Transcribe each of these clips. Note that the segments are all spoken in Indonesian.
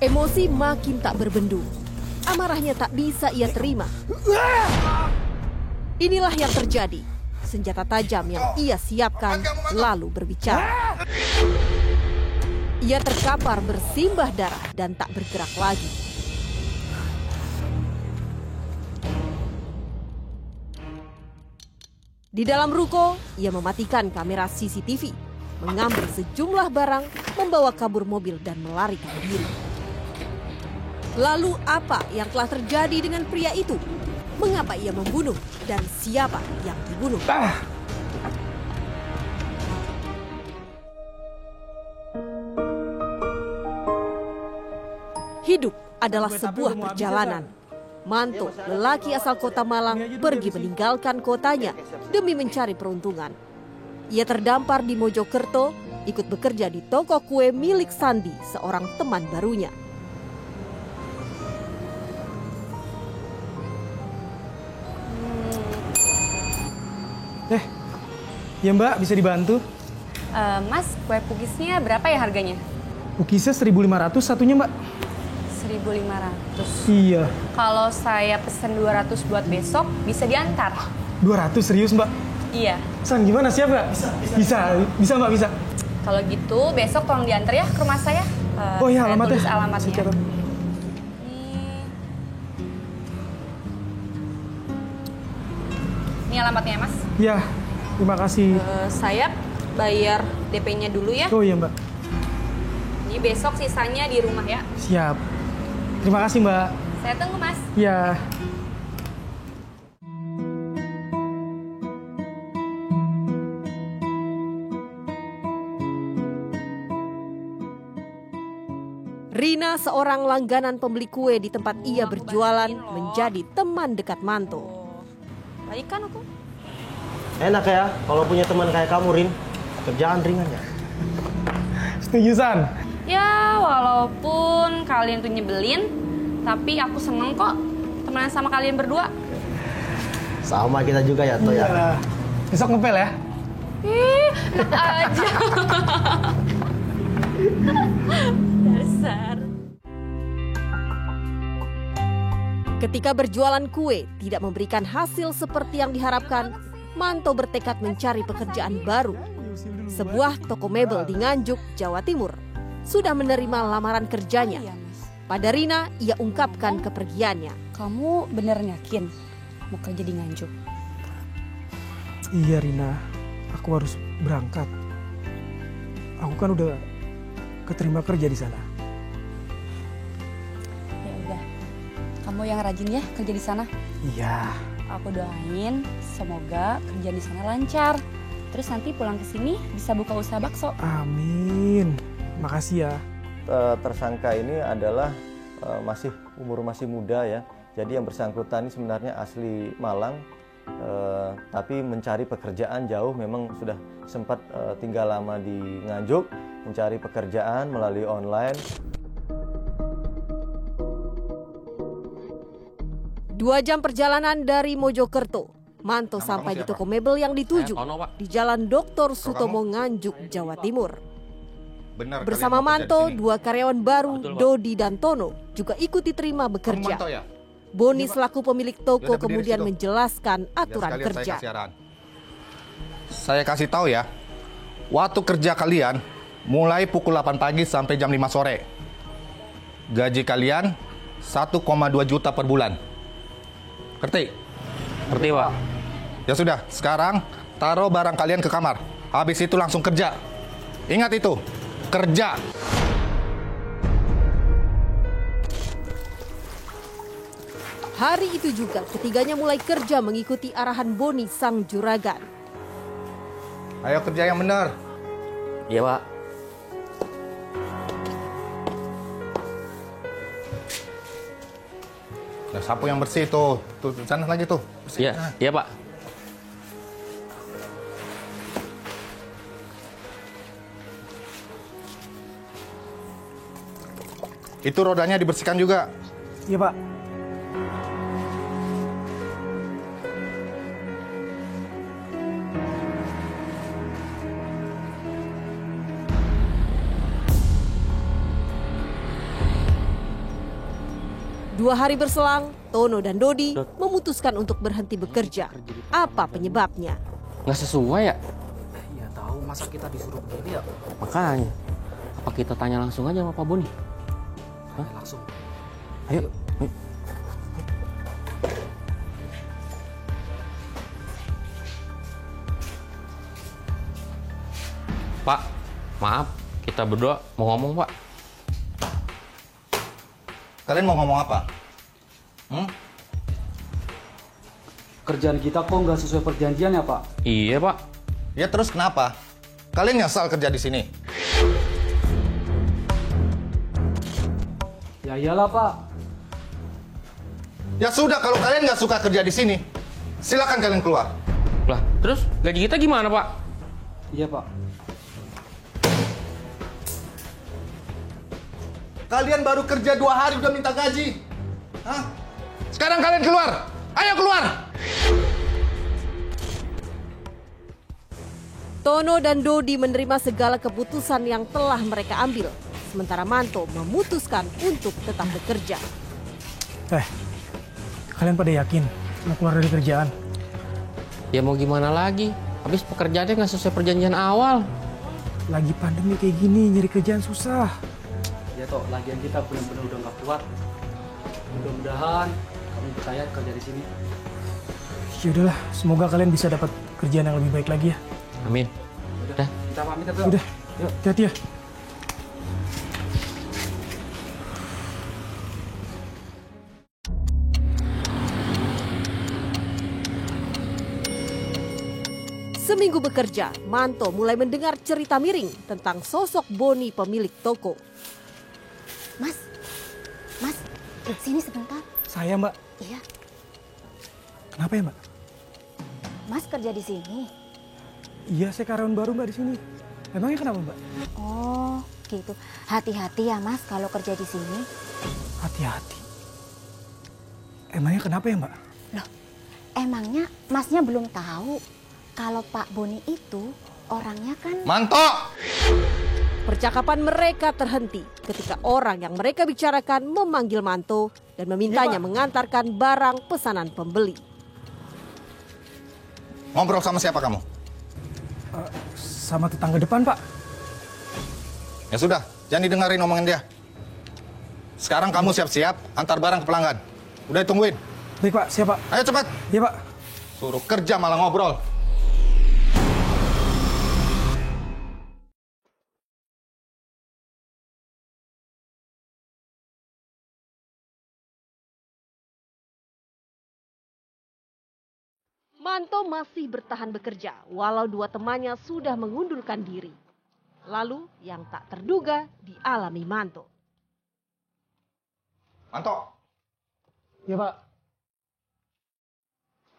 Emosi makin tak berbendung. Amarahnya tak bisa ia terima. Inilah yang terjadi. Senjata tajam yang ia siapkan lalu berbicara. Ia terkapar bersimbah darah dan tak bergerak lagi. Di dalam ruko, ia mematikan kamera CCTV, mengambil sejumlah barang, membawa kabur mobil dan melarikan diri. Lalu apa yang telah terjadi dengan pria itu? Mengapa ia membunuh dan siapa yang dibunuh? Hidup adalah sebuah perjalanan. Manto, lelaki asal kota Malang, pergi meninggalkan kotanya demi mencari peruntungan. Ia terdampar di Mojokerto, ikut bekerja di toko kue milik Sandi, seorang teman barunya. Ya Mbak, bisa dibantu? Mas, kue pukisnya berapa ya harganya? Pukisnya 1.500 satunya Mbak. 1.500. Iya. Kalau saya pesen 200 buat besok, bisa diantar? 200 serius Mbak? Iya. San, gimana, siap nggak? Bisa Mbak, bisa. Kalau gitu, besok tolong diantar ya ke rumah saya. Oh iya, saya alamatnya. tulis alamatnya. Ini alamatnya, Mas. Iya, terima kasih. Saya bayar DP-nya dulu ya. Oh iya Mbak. Ini besok sisanya di rumah ya. Siap. Terima kasih Mbak. Saya tunggu, Mas. Iya. Rina, seorang langganan pembeli kue di tempat ia berjualan, menjadi teman dekat Manto. Baik kan aku? Enak ya kalau punya teman kayak kamu, Rin. Kerjaan ringan ya. Setuju San. Ya, walaupun kalian tuh nyebelin, tapi aku seneng kok temenan sama kalian berdua. Sama kita juga ya, Toh ya. Iya. Besok ngepel ya. Ih, enak aja. Dasar. Ketika berjualan kue tidak memberikan hasil seperti yang diharapkan, Manto bertekad mencari pekerjaan baru. Sebuah toko mebel di Nganjuk, Jawa Timur, sudah menerima lamaran kerjanya. Pada Rina, ia ungkapkan kepergiannya. Kamu bener yakin mau kerja di Nganjuk? Iya Rina, aku harus berangkat. Aku kan udah keterima kerja di sana. Ya udah, kamu yang rajin ya kerja di sana. Iya. Aku doain semoga kerja di sana lancar. Terus nanti pulang ke sini bisa buka usaha bakso. Amin. Makasih ya. Tersangka ini adalah umur masih muda ya. Jadi yang bersangkutan ini sebenarnya asli Malang, tapi mencari pekerjaan jauh. Memang sudah sempat tinggal lama di Nganjuk, mencari pekerjaan melalui online. 2 jam perjalanan dari Mojokerto, Manto sampai di toko mebel yang dituju di Jalan Dr. Sutomo, Nganjuk, Jawa Timur. Bersama Manto, 2 karyawan baru, Dodi dan Tono, juga ikut diterima bekerja. Boni selaku pemilik toko kemudian menjelaskan aturan kerja. Saya kasih tahu ya, waktu kerja kalian mulai pukul 8 pagi sampai jam 5 sore. Gaji kalian 1,2 juta per bulan. Ngerti? Ngerti, Pak. Ya sudah, sekarang taruh barang kalian ke kamar. Habis itu langsung kerja. Ingat itu, kerja. Hari itu juga ketiganya mulai kerja mengikuti arahan Boni sang juragan. Ayo kerja yang benar. Iya, Pak. Nah, sapu yang bersih tuh. Tuh, sana lagi tuh. Bersih. Iya, iya, Pak. Itu rodanya dibersihkan juga. Iya Pak. 2 hari berselang, Tono dan Dodi memutuskan untuk berhenti bekerja. Apa penyebabnya? Nggak sesuai ya? Iya tahu, masa kita disuruh begini ya? Makanya. Apa kita tanya langsung aja sama Pak Boni? Hah? Langsung. Ayo. Pak, maaf. Kita berdua mau ngomong, Pak. Kalian mau ngomong apa? Kerjaan kita kok nggak sesuai perjanjian ya, Pak? Iya, Pak. Ya terus kenapa? Kalian nyesal kerja di sini? Ya iyalah, Pak. Ya sudah, kalau kalian nggak suka kerja di sini, silakan kalian keluar. Lah, terus gaji kita gimana, Pak? Iya, Pak. Kalian baru kerja 2 hari udah minta gaji. Hah? Sekarang kalian keluar. Ayo keluar. Tono dan Dodi menerima segala keputusan yang telah mereka ambil. Sementara Manto memutuskan untuk tetap bekerja. Kalian pada yakin mau keluar dari kerjaan? Ya mau gimana lagi? Habis pekerjaannya nggak sesuai perjanjian awal. Lagi pandemi kayak gini, nyari kerjaan susah. Ya toh, lagian kita benar-benar udah nggak kuat. Mudah-mudahan kamu percaya kerja di sini. Ya udahlah, semoga kalian bisa dapat kerjaan yang lebih baik lagi ya. Amin. Udah. Kita pamit ya, Bro. Udah, Yuk. hati-hati ya. Seminggu bekerja, Manto mulai mendengar cerita miring tentang sosok Boni pemilik toko. Mas, sini sebentar. Saya, Mbak. Iya, Kenapa ya, Mbak? Mas kerja di sini. Iya, saya karyawan baru, Mbak, di sini. Emangnya kenapa, Mbak? Oh, gitu. Hati-hati ya, Mas, kalau kerja di sini. Hati-hati. Emangnya kenapa ya, Mbak? Loh, emangnya Masnya belum tahu kalau Pak Boni itu orangnya kan... Manto! Percakapan mereka terhenti ketika orang yang mereka bicarakan memanggil Manto dan memintanya mengantarkan barang pesanan pembeli. Ngobrol sama siapa kamu? Sama tetangga depan, Pak. Ya sudah, jangan didengarin omongan dia. Sekarang kamu siap-siap antar barang ke pelanggan. Udah ditungguin. Baik, Pak. Siap, Pak. Ayo cepat. Iya, Pak. Suruh kerja malah ngobrol. Manto masih bertahan bekerja walau 2 temannya sudah mengundurkan diri. Lalu yang tak terduga dialami Manto. Manto, Iya, Pak.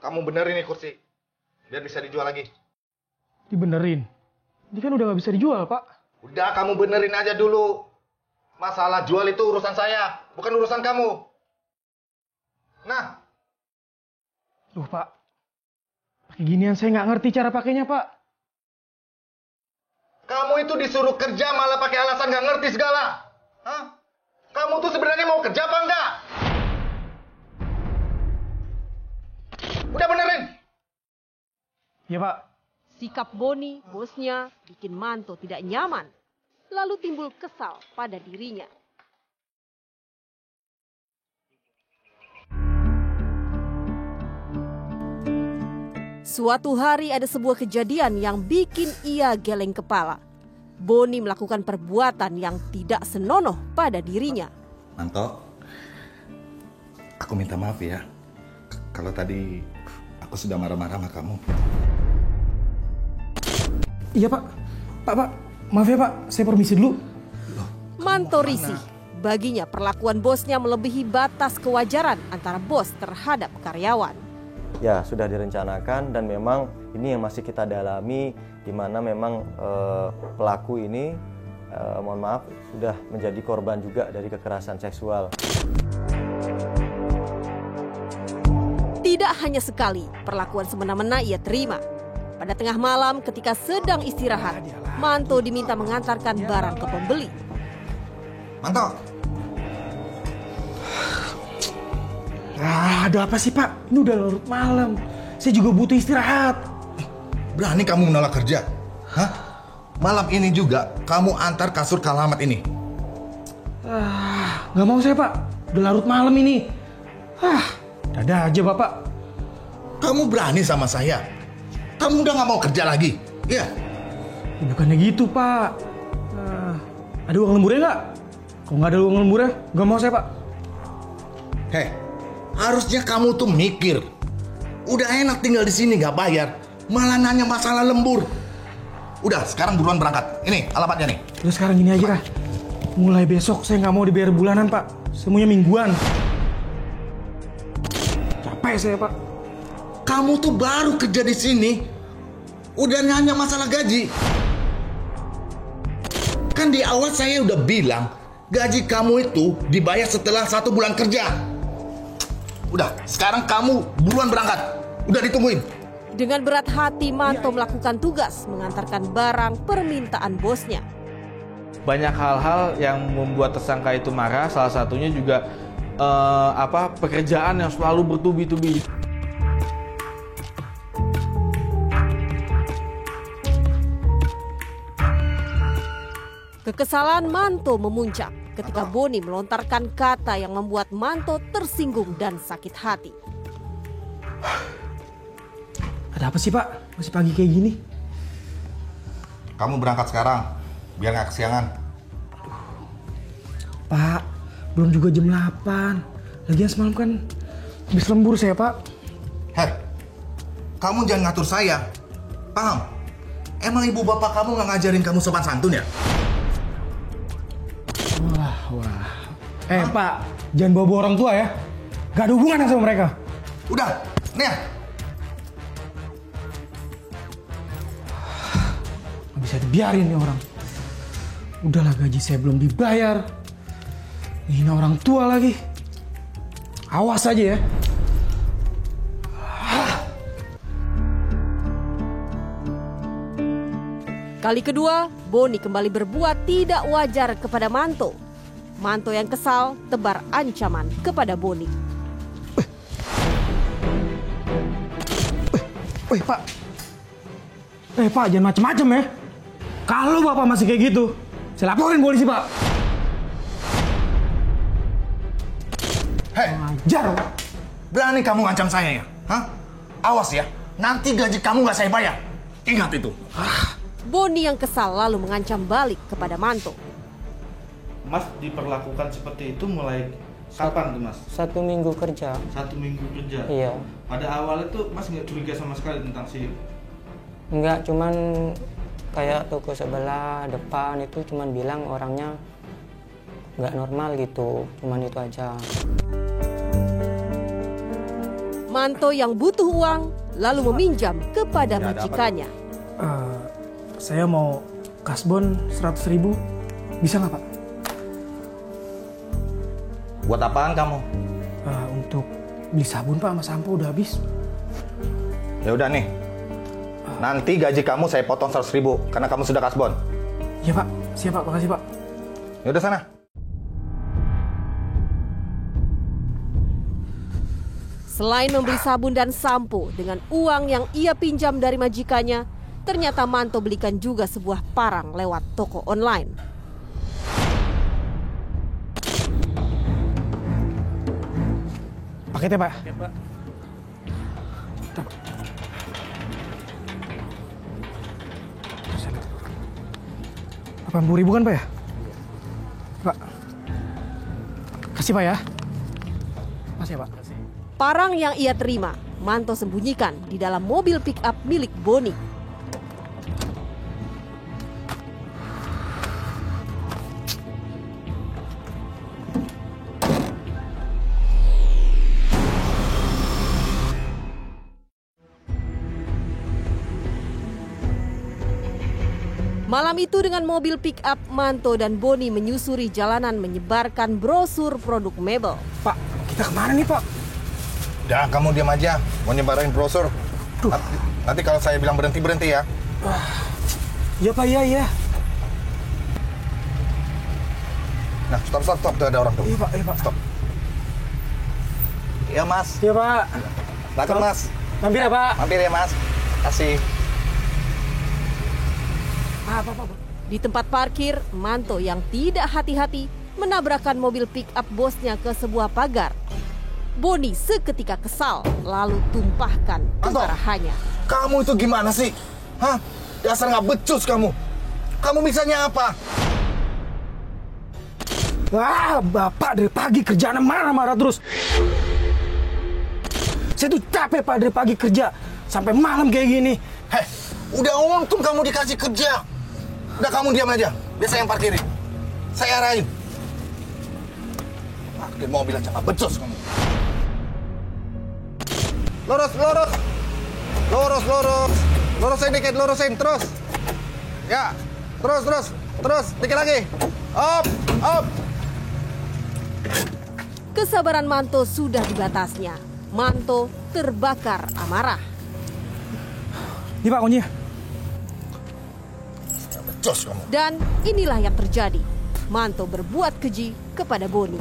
kamu benerin nih kursi. Biar bisa dijual lagi. Dibenerin. Ini kan udah nggak bisa dijual, Pak. Udah, kamu benerin aja dulu. Masalah jual itu urusan saya, bukan urusan kamu. Nah. Duh, Pak. Pakai ginian saya nggak ngerti cara pakainya, Pak. Kamu itu disuruh kerja malah pakai alasan nggak ngerti segala. Hah? Kamu tuh sebenarnya mau kerja apa enggak? Udah benerin. Iya, Pak. Sikap Boni, bosnya, bikin Manto tidak nyaman. Lalu timbul kesal pada dirinya. Suatu hari ada sebuah kejadian yang bikin ia geleng kepala. Boni melakukan perbuatan yang tidak senonoh pada dirinya. Manto, aku minta maaf ya. Kalau tadi aku sudah marah-marah sama kamu. Iya, Pak. Pak. Maaf ya, Pak. Saya permisi dulu. Manto risih. Baginya perlakuan bosnya melebihi batas kewajaran antara bos terhadap karyawan. Ya, sudah direncanakan dan memang ini yang masih kita dalami, di mana memang pelaku ini, mohon maaf, sudah menjadi korban juga dari kekerasan seksual. Tidak hanya sekali, perlakuan semena-mena ia terima. Pada tengah malam ketika sedang istirahat, Manto diminta mengantarkan barang ke pembeli. Manto. Ada apa sih Pak? Ini udah larut malam. Saya juga butuh istirahat. Berani kamu menolak kerja? Hah? Malam ini juga kamu antar kasur ke alamat ini. Nggak mau saya Pak. Udah larut malam ini. Dadah aja Bapak. Kamu berani sama saya? Kamu udah nggak mau kerja lagi? Iya. Bukannya gitu Pak. Ada uang lemburnya nggak? Kalau nggak ada uang lemburnya, nggak mau saya Pak. Heh, harusnya kamu tuh mikir. Udah enak tinggal di sini nggak bayar, malah nanya masalah lembur. Udah, sekarang buruan berangkat. Ini alamatnya nih. Udah sekarang gini aja Kak. Mulai besok saya nggak mau dibayar bulanan Pak. Semuanya mingguan. Capek saya Pak. Kamu tuh baru kerja di sini, udah nanya masalah gaji. Kan di awal saya udah bilang, gaji kamu itu dibayar setelah 1 bulan kerja. Udah, sekarang kamu buruan berangkat. Udah ditungguin. Dengan berat hati, Manto melakukan tugas mengantarkan barang permintaan bosnya. Banyak hal-hal yang membuat tersangka itu marah. Salah satunya juga pekerjaan yang selalu bertubi-tubi. Kekesalan Manto memuncak ketika Boni melontarkan kata yang membuat Manto tersinggung dan sakit hati. Ada apa sih Pak? Masih pagi kayak gini? Kamu berangkat sekarang, biar nggak kesiangan. Pak, belum juga jam 8. Lagian semalam kan habis lembur saya Pak. Heh, kamu jangan ngatur saya. Paham? Emang ibu bapak kamu nggak ngajarin kamu sopan santun ya? Wah. Pak, jangan bawa orang tua ya. Gak ada hubungan sama mereka. Udah, nih ya. Gak bisa dibiarin nih orang. Udahlah, gaji saya belum dibayar. Hina orang tua lagi. Awas aja ya. Kali kedua, Boni kembali berbuat tidak wajar kepada Manto. Manto yang kesal tebar ancaman kepada Boni. Pak. Pak, jangan macem-macem ya. Kalau Bapak masih kayak gitu, saya laporin polisi Pak. Hei, ajar. Berani kamu ngancam saya ya? Hah? Awas ya, nanti gaji kamu nggak saya bayar. Ingat itu. Boni yang kesal lalu mengancam balik kepada Manto. Mas diperlakukan seperti itu mulai kapan tuh Mas? 1 minggu kerja. 1 minggu kerja? Iya. Pada awalnya tuh Mas nggak curiga sama sekali tentang si? Enggak, cuman kayak toko sebelah depan itu cuman bilang orangnya nggak normal gitu. Cuman itu aja. Manto yang butuh uang lalu meminjam kepada majikannya. Saya mau kasbon 100.000. Bisa nggak Pak? Buat apaan kamu? Untuk beli sabun Pak, sama sampo udah habis. Ya udah nih. Nanti gaji kamu saya potong 100.000 karena kamu sudah kasbon. Iya Pak, siap Pak, makasih Pak. Ya udah sana. Selain membeli sabun dan sampo dengan uang yang ia pinjam dari majikannya, ternyata Manto belikan juga sebuah parang lewat toko online. Paketnya Pak. Ya, Pak. 80.000 kan Pak ya? Pak. Kasih Pak ya. Makasih ya Pak. Parang yang ia terima, Manto sembunyikan di dalam mobil pick-up milik Boni. Malam itu dengan mobil pick-up, Manto dan Boni menyusuri jalanan menyebarkan brosur produk mebel. Pak, kita kemana nih Pak? Udah, kamu diam aja. Mau nyebarin brosur. Nanti kalau saya bilang berhenti ya. Iya Pak, iya. Nah, stop. Tuh ada orang tuh. Iya Pak. Stop. Ya Mas. Iya Pak. Datang Mas. Mampir ya Pak. Mampir ya Mas. Kasih. Di tempat parkir, Manto yang tidak hati-hati menabrakkan mobil pick-up bosnya ke sebuah pagar. Boni seketika kesal, lalu tumpahkan kemarahannya. Kamu itu gimana sih? Hah? Dasar nggak becus kamu. Kamu bisanya apa? Wah, Bapak dari pagi kerjaan marah-marah terus. Saya tuh capek Pak dari pagi kerja sampai malam kayak gini. Heh, udah untung kamu dikasih kerja. Udah kamu diam aja. Biar saya yang parkirin. Saya arahin. Parkir mobil aja nggak becus kamu. Lurus, lurus. Lurus, lurus. Lurusin dikit, lurusin. Terus. Ya. Terus, terus. Terus. Dikit lagi. Up, up. Kesabaran Manto sudah di batasnya. Manto terbakar amarah. Ini Pak kuncinya. Becus kamu. Dan inilah yang terjadi. Manto berbuat keji kepada Boni.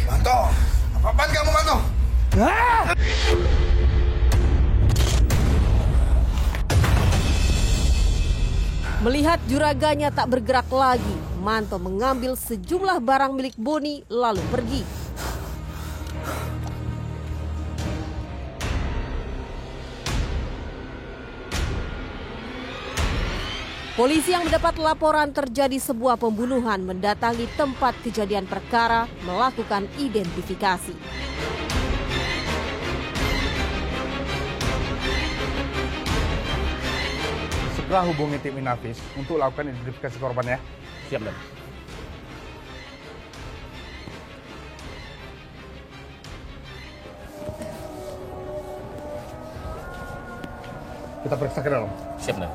Manto, apa-apaan kamu Manto? Melihat juraganya tak bergerak lagi, Manto mengambil sejumlah barang milik Boni lalu pergi. Polisi yang mendapat laporan terjadi sebuah pembunuhan mendatangi tempat kejadian perkara melakukan identifikasi. Segera hubungi tim Inavis untuk lakukan identifikasi korban ya. Siap, Dan. Kita periksa ke dalam. Siap, Dan.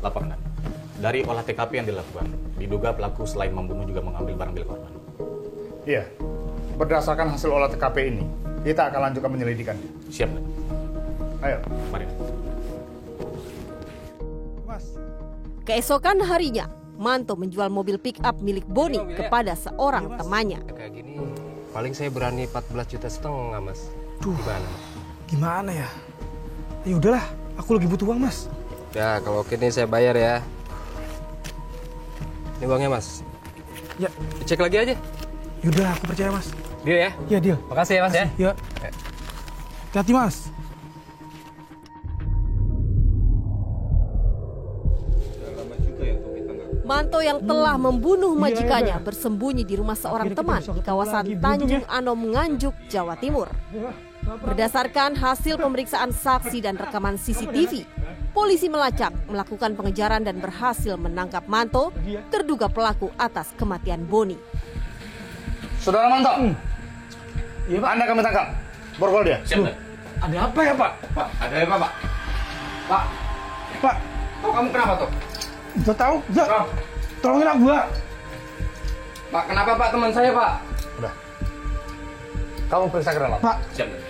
Laporan. Dari olah TKP yang dilakukan, diduga pelaku selain membunuh juga mengambil barang milik korban. Iya. Berdasarkan hasil olah TKP ini, kita akan lanjutkan penyelidikan. Siap, Dan. Ayo. Mari. Mas. Keesokan harinya, Manto menjual mobil pick-up milik Boni kepada seorang temannya. Kayak gini, paling saya berani 14,5 juta, Mas. Gimana? Gimana ya? Ya udahlah, aku lagi butuh uang, Mas. Ya, kalau oke nih saya bayar ya. Ini uangnya, Mas. Ya. Cek lagi aja. Yaudah, aku percaya, Mas. Deal ya? Iya, deal. Makasih ya, Mas ya. Ya. Hati-hati, Mas. Manto yang telah membunuh majikannya bersembunyi di rumah seorang teman di kawasan Tanjung Anom, Nganjuk, Jawa Timur. Berdasarkan hasil pemeriksaan saksi dan rekaman CCTV, polisi melacak, melakukan pengejaran dan berhasil menangkap Manto, terduga pelaku atas kematian Boni. Saudara Manto, iya, Pak. Anda kami tangkap. Borgol dia. Siap, Dan. Ada apa ya, Pak? Pak, ada apa, Pak? Pak. Pak. Tahu kamu kenapa, tuh? Gak tahu. Gak. Tolongin aku, Pak. Pak, kenapa, Pak? Teman saya, Pak. Udah. Kamu periksa ke dalam. Pak. Siap, Dan.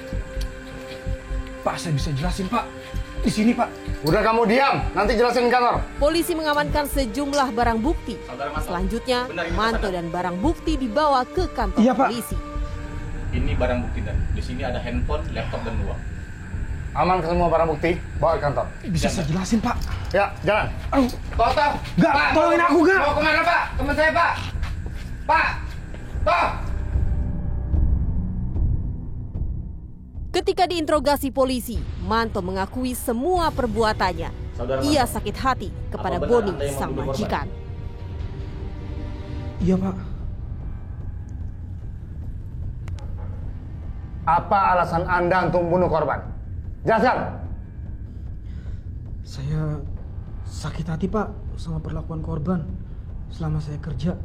Pak, saya bisa jelasin, Pak. Di sini, Pak. Udah kamu diam, nanti jelasin di kantor. Polisi mengamankan sejumlah barang bukti. Selanjutnya, Manto dan barang bukti dibawa ke kantor polisi. Ini barang bukti, Dan. Di sini ada handphone, laptop, dan uang. Aman ke semua barang bukti, bawa ke kantor. Bisa saya jelasin, Pak. Ya, jalan. Toh. Gak, tolongin aku, Gak. Mau kemana, Pak? Teman saya, Pak. Pak. Toh. Ketika diinterogasi polisi, Manto mengakui semua perbuatannya. Ia sakit hati kepada Boni, sang majikan. Iya, Pak. Apa alasan Anda untuk membunuh korban? Jelaskan. Saya sakit hati, Pak, sama perlakuan korban selama saya kerja.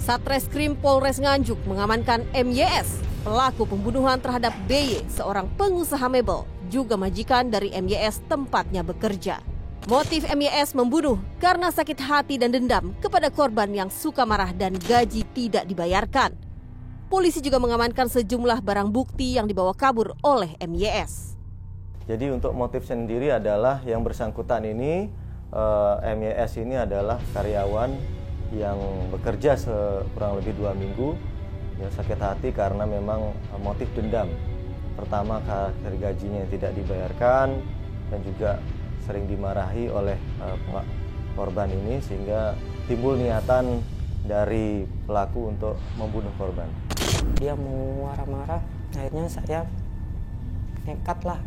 Satreskrim Polres Nganjuk mengamankan MYS, pelaku pembunuhan terhadap BY, seorang pengusaha mebel, juga majikan dari MYS tempatnya bekerja. Motif MYS membunuh karena sakit hati dan dendam kepada korban yang suka marah dan gaji tidak dibayarkan. Polisi juga mengamankan sejumlah barang bukti yang dibawa kabur oleh MYS. Jadi untuk motif sendiri adalah yang bersangkutan ini, MYS ini adalah karyawan yang bekerja kurang lebih 2 minggu, ya, sakit hati karena memang motif dendam. Pertama, karena gajinya tidak dibayarkan dan juga sering dimarahi oleh korban ini, sehingga timbul niatan dari pelaku untuk membunuh korban. Dia mau marah-marah, akhirnya saya nekat lah